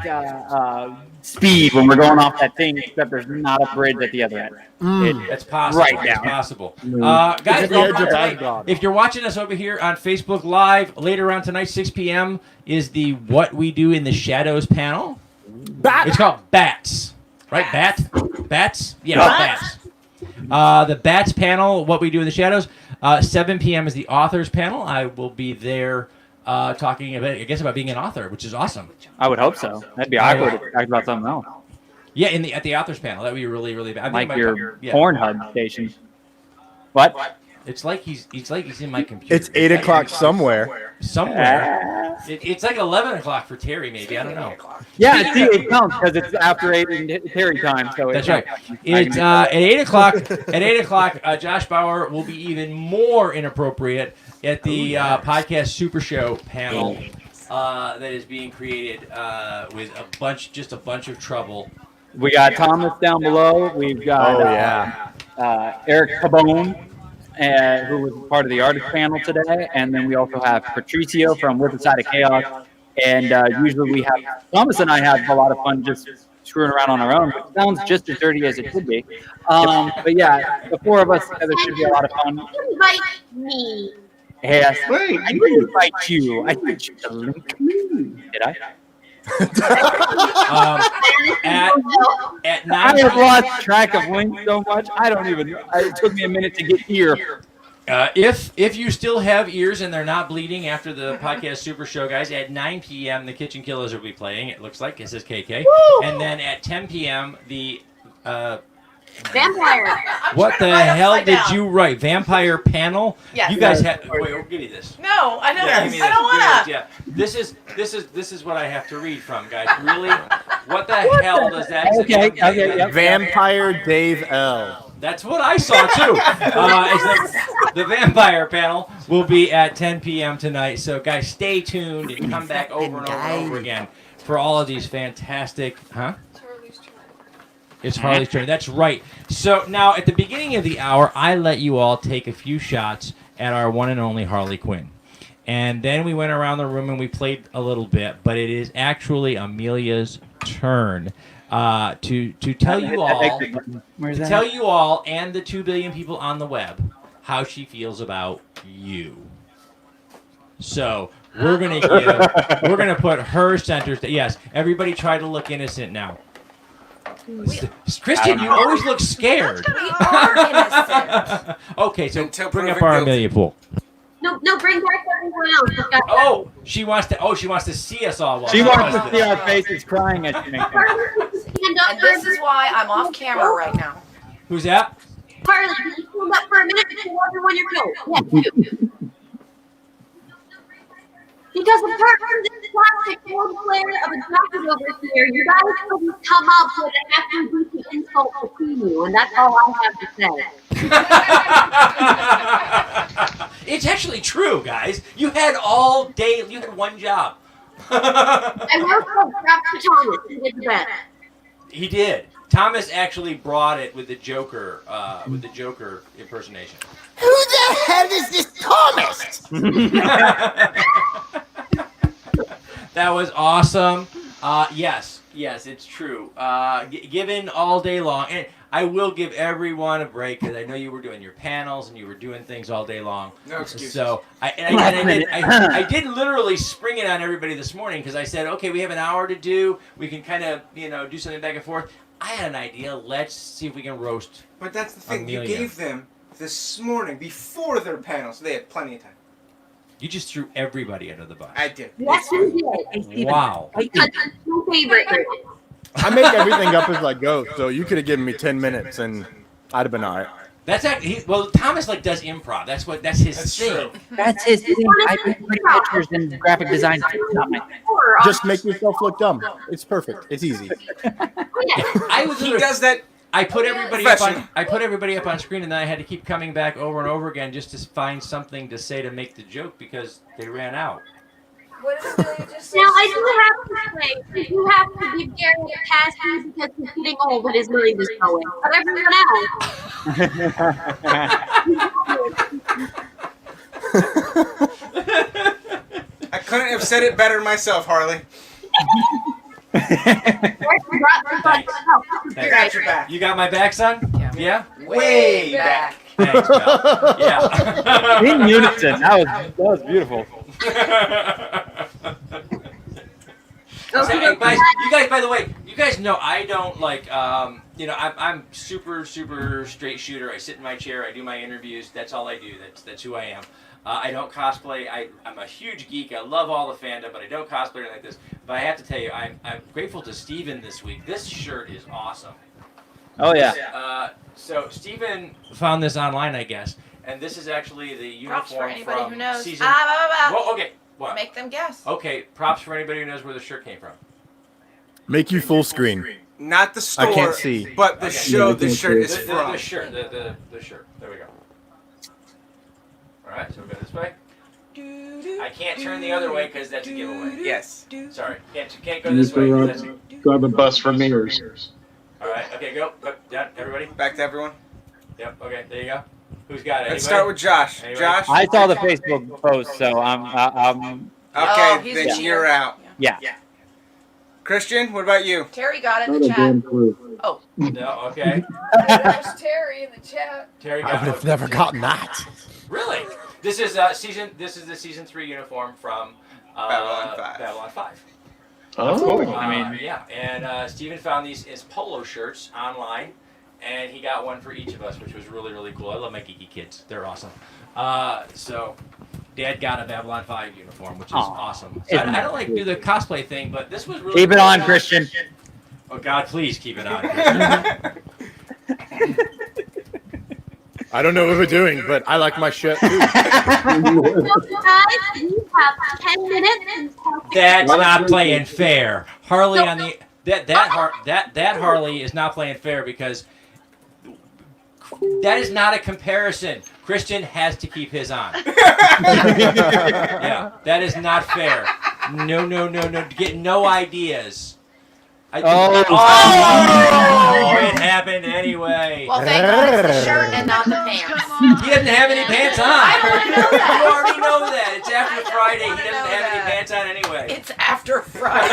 speed when we're going off that thing, except there's not a bridge at the other end. It's possible. Right It's down. possible. Mm. Guys, It's at the edge of tonight, Baghdad. if you're watching us over here on Facebook Live, later on tonight, 6 p.m., is the What We Do in the Shadows panel. It's called Bats. Right? Bats? Yeah, Bats. The Bats panel, What We Do in the Shadows. 7 p.m. is the Authors panel. I will be there talking about being an author, which is awesome. I would hope so. That'd be awkward to talk about something else. Yeah, at the Authors panel. That would be really bad. Like your Pornhub station. What? It's like he's in my computer. It's 8 o'clock somewhere. It's like 11 o'clock for Terry, maybe. I don't know. Yeah, see, it counts because it's after 8 in Terry time. So That's right. It's at 8 o'clock. At 8 o'clock, Josh Bauer will be even more inappropriate at the podcast Super Show panel that is being created with a bunch of trouble. We got Thomas down below. We've got Eric Cabone, who was part of the artist panel today, and then we also have Patricio from With the Side of Chaos. And usually we have Thomas and I have a lot of fun just screwing around on our own, which sounds just as dirty as it could be. But yeah, the four of us together should be a lot of fun. Invite me. Yes, I didn't invite you. I sent you the link. Did I? At 9 I have lost track of links so much. I don't even know. It took me a minute to get here. If you still have ears and they're not bleeding after the podcast Super Show, guys, at 9 p.m. the Kitchen Killers will be playing. It looks like it says KK, and then at 10 p.m. the Vampire. what the hell did you write? Vampire panel? Yes. You guys have. Wait, give me this. No, I know. Yeah, give me I don't this. wanna. Yeah, this is what I have to read from, guys. Really? What the hell does that say? Okay, yep. Vampire Dave L. That's what I saw too. The vampire panel will be at 10 p.m. tonight. So, guys, stay tuned and come back over and over and over again for all of these fantastic. It's Harley's turn. That's right. So now, at the beginning of the hour, I let you all take a few shots at our one and only Harley Quinn. And then we went around the room and we played a little bit. But it is actually Amelia's turn to tell you all, and the 2 billion people on the web how she feels about you. So we're gonna put her center. Yes, everybody try to look innocent now. Christian, you always look scared. We are innocent. Okay, so Until bring up proven our guilty. Amelia Pool. No, bring back everyone else. We've got Oh, she wants to see us all. She wants to see our faces crying at you. Stand up And this is why I'm off camera right now. Who's that? Harley, can you stand up for a minute before everyone you go? Yes, you. Because apart from this plastic player of a doctor over here, you guys couldn't come up with an after-duty insult between you, and that's all I have to say. It's actually true, guys. You had all day. You had one job. I worked for Dr. Thomas. He did the best. He did. Thomas actually brought it with the Joker impersonation. Who the hell is this Thomas? That was awesome. Yes, it's true. Given all day long, and I will give everyone a break because I know you were doing your panels and you were doing things all day long. No excuses. So I did literally spring it on everybody this morning because I said, okay, we have an hour to do. We can kind of do something back and forth. I had an idea. Let's see if we can roast. But that's the thing. Amelia. You gave them this morning before their panel, so they had plenty of time. You just threw everybody under the bus. I did. Yes, you did. Wow. That's my favorite. I make everything up as I go, so you could have given me 10 minutes and I'd have been all right. That's actually Thomas does improv. That's his thing. True. That's his thing. I do pretty pictures and graphic design. Just make yourself look dumb. It's perfect. It's easy. He does that. I put everybody up on screen, and then I had to keep coming back over and over again just to find something to say to make the joke because they ran out. What did Amelia just say? Now, I do have to say, you have to give Gary a pass because he's getting old and his mind is going. But everyone else. I couldn't have said it better myself, Harley. I got your back. You got my back, son? Yeah? Way back. Thanks, pal. Yeah. In unison. That was beautiful. So, hey, guys, you guys, by the way, you guys know I don't like, I'm super straight shooter. I sit in my chair. I do my interviews. That's all I do. That's who I am. I don't cosplay. I'm a huge geek. I love all the fandom, but I don't cosplay or anything like this. But I have to tell you, I'm grateful to Steven this week. This shirt is awesome. Oh, yeah. So Steven found this online, I guess, and this is actually the uniform Props for anybody from who knows. season. Well, okay. What? Make them guess. Okay, props for anybody who knows where the shirt came from. Make you full screen. Not the store. I can't see. But the show the shirt is The from. shirt. The shirt. There we go. All right, so we'll go this way. I can't turn the other way because that's a giveaway. Yes. Sorry, can't go this way. 'Cause that's Grab a bus for mirrors. all right, okay, go. Down, everybody. Back to everyone. Yep. Okay, there you go. Who's got it? Let's Anybody? start with Josh. Anybody? Josh. I saw the Facebook post, so I'm Okay, he's then a cheater. you're out. yeah. Christian, what about you? Terry got it in Not the a chat. damn clue. Oh, No. Okay. there's Terry in the chat. Terry I got would have never gotten that. Really? This is the season 3 uniform from Babylon 5. Babylon 5. Oh. I mean, Yeah, and Steven found these as polo shirts online, and he got one for each of us, which was really cool. I love my geeky kids; they're awesome. So, Dad got a Babylon 5 uniform, which is awesome. So I don't like do the cosplay thing, but this was really Keep it cool. on, Christian. Oh God, please keep it on. Christian. I don't know what we're doing, but I like my shirt too. So, guys, you have 10 minutes. That's not playing fair. Harley on the that Harley is not playing fair because that is not a comparison. Christian has to keep his on. Yeah, that is not fair. No. Get no ideas. It happened anyway. Well, thank God it's the shirt and not the pants. He doesn't have any pants on. I don't wanna know that. You already know that. It's after Friday. He wanna doesn't know have any that. pants on anyway. It's after Friday.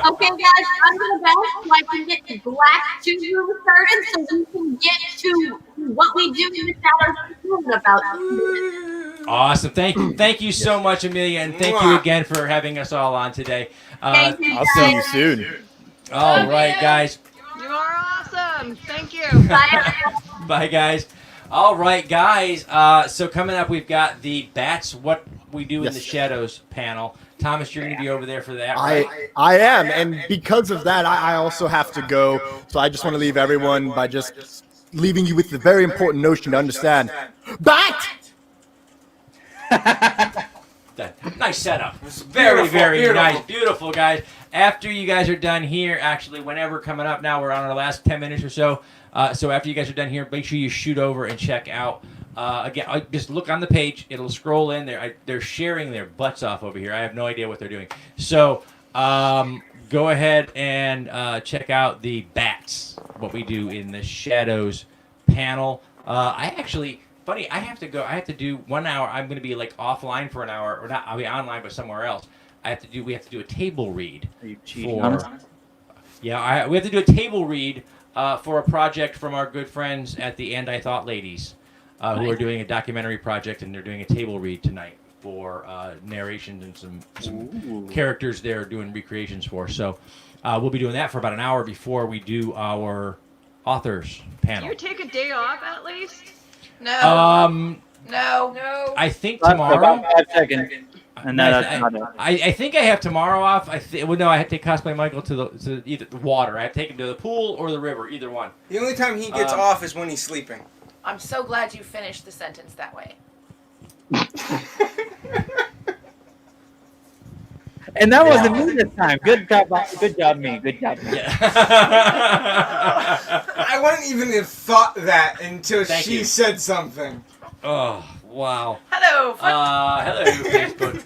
Okay, guys, I'm gonna back so I can get the black 2-room started so we can get to what we do in the shadows in about 2 minutes. Awesome. Thank you so much, Amelia, and thank you again for having us all on today. Thank you, I'll see you guys. soon. All right, guys. You are awesome. Thank you. Bye, everyone. Bye, guys. All right, guys. So coming up, we've got the Bats What We Do in the Shadows panel. Thomas, you're going to be over there for that, right? I am, and because of that, I also have to go. So I just want to leave everyone by just leaving you with the very important notion to understand. Bat! Nice setup. Very Beautiful. nice. Beautiful, guys. After you guys are done here, actually, whenever coming up now, we're on our last 10 minutes or so. So after you guys are done here, make sure you shoot over and check out. Again, just look on the page. It'll scroll in there. They're sharing their butts off over here. I have no idea what they're doing. So go ahead and check out the Bats, what we do in the Shadows panel. I actually, funny, I have to go. I have to do 1 hour. I'm going to be like offline for an hour, or not. I'll be online, but somewhere else. We have to do a table read. Are you cheating on us? Yeah, we have to do a table read for a project from our good friends at the And I Thought Ladies, who are doing a documentary project, and they're doing a table read tonight for narrations and some characters they're doing recreations for. So we'll be doing that for about an hour before we do our authors panel. You take a day off at least? No. No. I think tomorrow. About 5 seconds. And that's not it. I think I have tomorrow off. No, I have to take Cosplay Michael to either the water. I have to take him to the pool or the river, either one. The only time he gets off is when he's sleeping. I'm so glad you finished the sentence that way. And that wasn't me this time. Good job, me. Good job, me. Yeah. I wouldn't even have thought that until Thank she you. said something. Oh, wow. Hello. Hello, Facebook.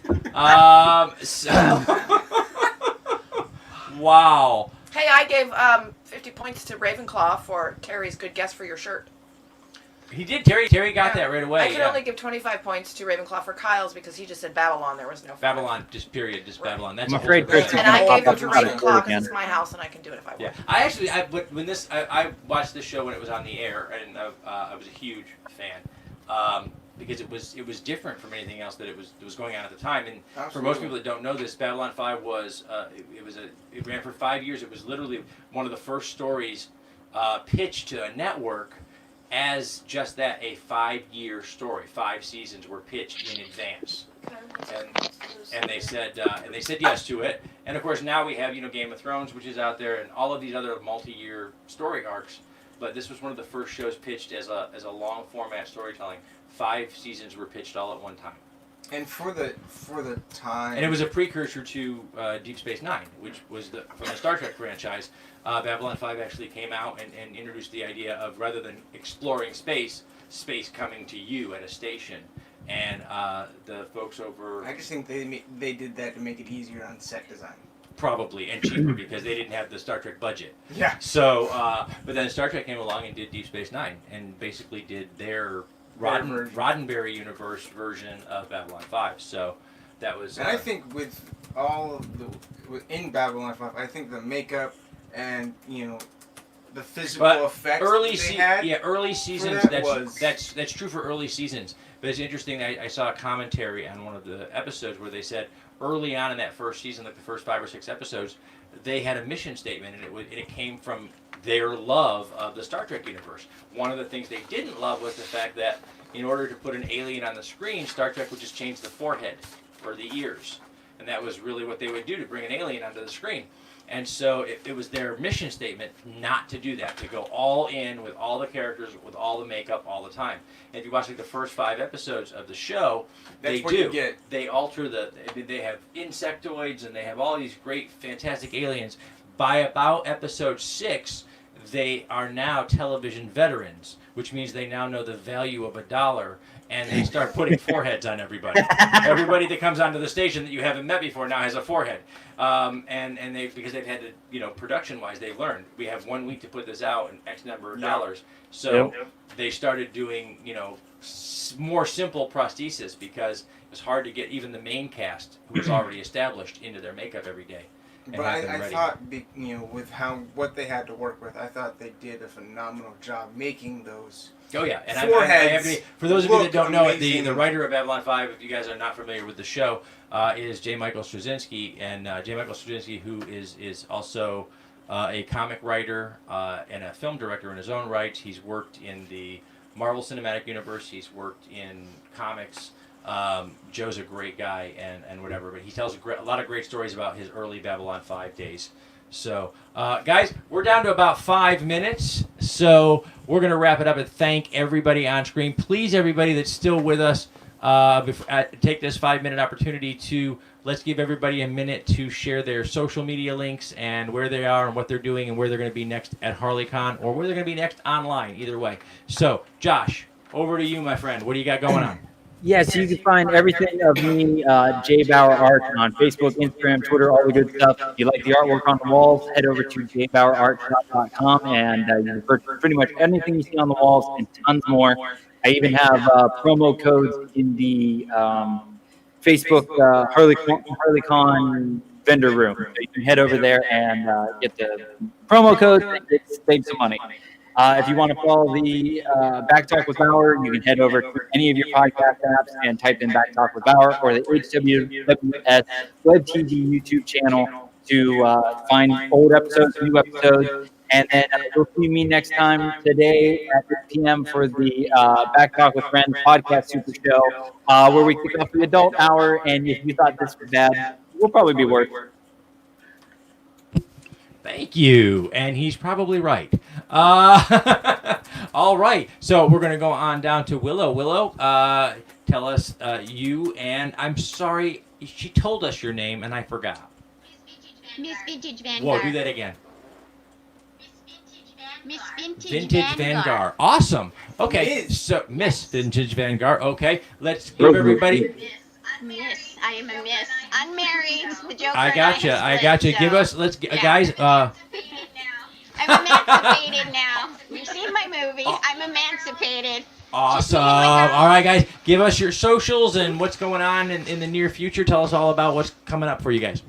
Wow. Hey, I gave 50 points to Ravenclaw for Terry's good guess for your shirt. He did. Terry got that right away. I can only give 25 points to Ravenclaw for Kyle's because he just said Babylon. There was no Babylon, just period, just Babylon. That's I'm afraid Chris is And I gonna gave pop it to up about it Ravenclaw again. because it's my house and I can do it if I want. Yeah, I watched this show when it was on the air, and I was a huge fan because it was different from anything else that was going on at the time. And for most people that don't know this, Babylon 5 was it ran for 5 years. It was literally one of the first stories pitched to a network as just that, a 5-year story. 5 seasons were pitched in advance. And they said yes to it. And of course now we have Game of Thrones, which is out there, and all of these other multi-year story arcs. But this was one of the first shows pitched as a long format storytelling. 5 seasons were pitched all at one time. And for the time, and it was a precursor to Deep Space Nine, which was from the Star Trek franchise. Babylon 5 actually came out and introduced the idea of, rather than exploring space coming to you at a station. And the folks over... I just think they did that to make it easier on set design. Probably, and cheaper, because they didn't have the Star Trek budget. Yeah. So, but then Star Trek came along and did Deep Space Nine, and basically did their Roddenberry universe version of Babylon 5. So that was... And I think with all of in Babylon 5, I think the makeup and, the physical effects early they had. Yeah, early seasons. That's true for early seasons. But it's interesting. I saw a commentary on one of the episodes where they said early on in that first season, like the first 5 or 6 episodes, they had a mission statement, and it came from their love of the Star Trek universe. One of the things they didn't love was the fact that in order to put an alien on the screen, Star Trek would just change the forehead or the ears, and that was really what they would do to bring an alien onto the screen. And so it was their mission statement not to do that, to go all in with all the characters, with all the makeup, all the time. And if you watch the first 5 episodes of the show, they alter they have insectoids, and they have all these great, fantastic aliens. By about episode 6, they are now television veterans, which means they now know the value of $1, and they start putting foreheads on everybody. Everybody that comes onto the station that you haven't met before now has a forehead, and because they've had to, production-wise, they've learned we have 1 week to put this out and X number of dollars. So they started doing, more simple prosthesis, because it's hard to get even the main cast, who was already established, into their makeup every day. But I thought, with what they had to work with, I thought they did a phenomenal job making those. Oh yeah, and foreheads. For those of you that don't know it, the writer of Babylon 5, if you guys are not familiar with the show, is J. Michael Straczynski, and J. Michael Straczynski, who is also a comic writer and a film director in his own right. He's worked in the Marvel Cinematic Universe. He's worked in comics. Joe's a great guy and whatever, but he tells a lot of great stories about his early Babylon 5 days. So, guys, we're down to about 5 minutes, so we're going to wrap it up and thank everybody on screen. Please, everybody that's still with us, take this 5-minute opportunity to let's give everybody a minute to share their social media links and where they are and what they're doing and where they're going to be next at HarleCon, or where they're going to be next online, either way. So, Josh, over to you, my friend. What do you got going on? Yes, you can find everything of me, Jay Bauer Art, on Facebook, Instagram, Twitter, all the good stuff. If you like the artwork on the walls, head over to jbauerartshop.com and you can purchase pretty much anything you see on the walls and tons more. I even have promo codes in the Facebook HarleCon vendor room. So you can head over there and get the promo codes and save some money. If you want to follow the Back Talk with Bauer, you can head over to any of your podcast apps and type in Back Talk with Bauer or the HWWS Web TV YouTube channel to find old episodes, new episodes. And then you'll see me next time today at 8 p.m. for the Back Talk with Friends podcast super show, where we kick off the adult hour. And if you thought this was bad, we'll probably be worse. Thank you. And he's probably right. All right. So we're going to go on down to Willow. Willow, tell us you, and I'm sorry, she told us your name and I forgot. Miss Vintage Vanguard. Whoa, do that again. Miss Vintage Vintage Vanguard. Awesome. Okay. So Miss Vintage Vanguard. Okay. Let's give Real everybody. Miss. I am a miss. Unmarried. The Joker. I gotcha. I gotcha. So, Give us. Let's yeah. guys. I'm emancipated now. You've seen my movie. I'm emancipated. Awesome. All right, guys. Give us your socials and what's going on in the near future. Tell us all about what's coming up for you guys.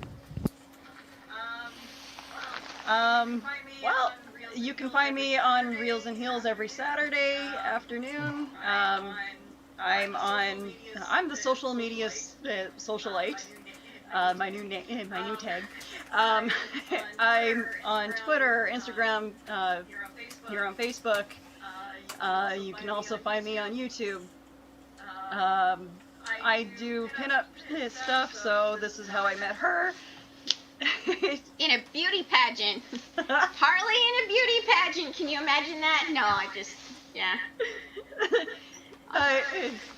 Well, you can find me on Reels and Heels every Saturday afternoon. I'm the social media socialite. My new tag. I'm on Twitter, Instagram, here on Facebook. You can also find me on YouTube. I do pinup stuff, so this is how I met her. In a beauty pageant. Harley in a beauty pageant. Can you imagine that? No, yeah.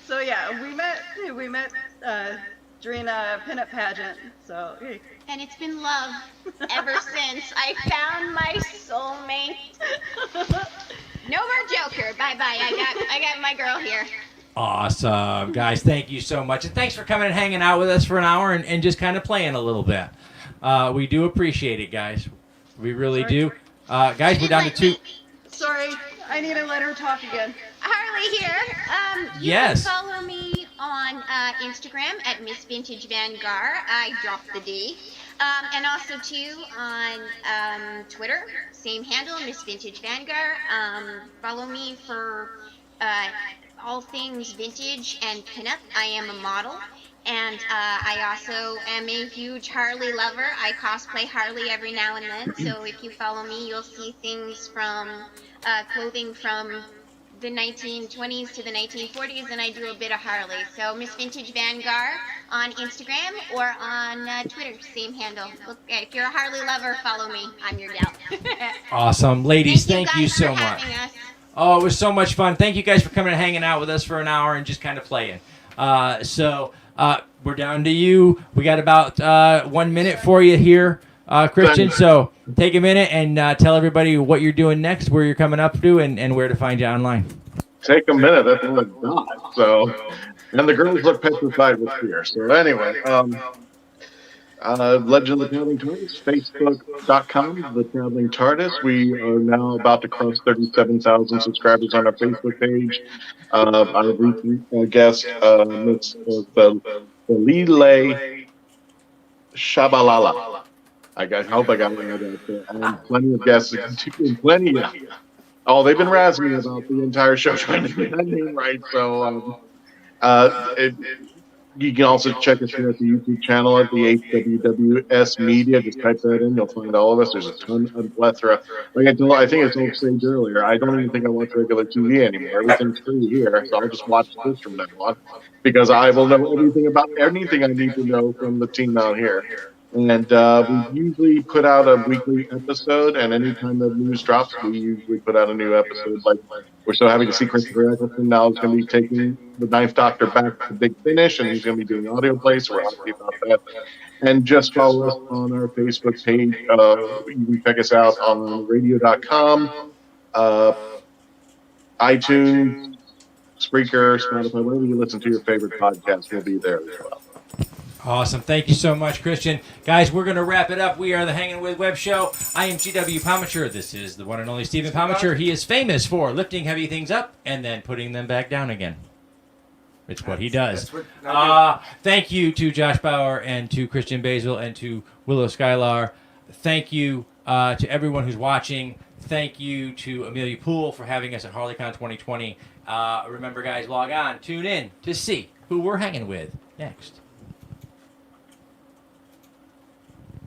So yeah, we met during a pinup pageant. So. And it's been love ever since. I found my soulmate. No more Joker. Bye bye. I got my girl here. Awesome, guys. Thank you so much, and thanks for coming and hanging out with us for an hour and just kind of playing a little bit. We do appreciate it, guys. We really do. Guys, we're down to 2. Sorry, I need to let her talk again. Harley here. You Yes. can follow me on Instagram at Miss Vintage Vanguard. I dropped the D. And also too on Twitter, same handle, Miss Vintage Vanguard. Follow me for all things vintage and pinup. I am a model. And I also am a huge Harley lover. I cosplay Harley every now and then. So if you follow me, you'll see things from clothing from the 1920s to the 1940s, and I do a bit of Harley. So Miss Vintage Vanguard on Instagram or on Twitter, same handle. Look, if you're a Harley lover, follow me. I'm your gal. Awesome. Ladies, thank you guys so for much. having us. Oh, it was so much fun. Thank you guys for coming and hanging out with us for an hour and just kind of playing. We're down to you. We got about 1 minute for you here, Christian. So take a minute and tell everybody what you're doing next, where you're coming up to, and where to find you online. Take a minute. That's all I've got. So, and the girls look petrified with fear. So anyway, Legend of the Traveling TARDIS, Facebook.com, The Traveling TARDIS. We are now about to cross 37,000 subscribers on our Facebook page. Our recent guest, Miss Belile Shabalala. I hope I got it right out there. And plenty of guests, plenty of. Oh, they've been razzing me about the entire show trying to get that name right. So, you can also check us here at the YouTube channel at the HWWS Media. Just type that in, you'll find all of us. There's a ton of plethora. Like I think I told Sage earlier, I don't even think I watch regular TV anymore. Everything's free here, so I'll just watch this from now on because I will know everything about anything I need to know from the team out here. And we usually put out a weekly episode, and anytime the news drops, we usually put out a new episode. Like, we're so happy to see Christopher Eccleston now is going to be taking the Ninth Doctor back to Big Finish, and he's going to be doing audio plays, so we're happy about that. And just follow us on our Facebook page. You can check us out on radio.com, iTunes, Spreaker, Spotify, wherever you listen to your favorite podcast, we'll be there as well. Awesome. Thank you so much, Christian. Guys, we're going to wrap it up. We are the Hangin' With Web Show. I am GW Pomacher. This is the one and only Stephen Pomacher. He is famous for lifting heavy things up and then putting them back down again. It's what he does. Thank you to Josh Bauer and to Christian Basil and to Willow Skylar. Thank you to everyone who's watching. Thank you to Amelia Poole for having us at HarleCon2020. Remember, guys, log on, tune in to see who we're hanging with next.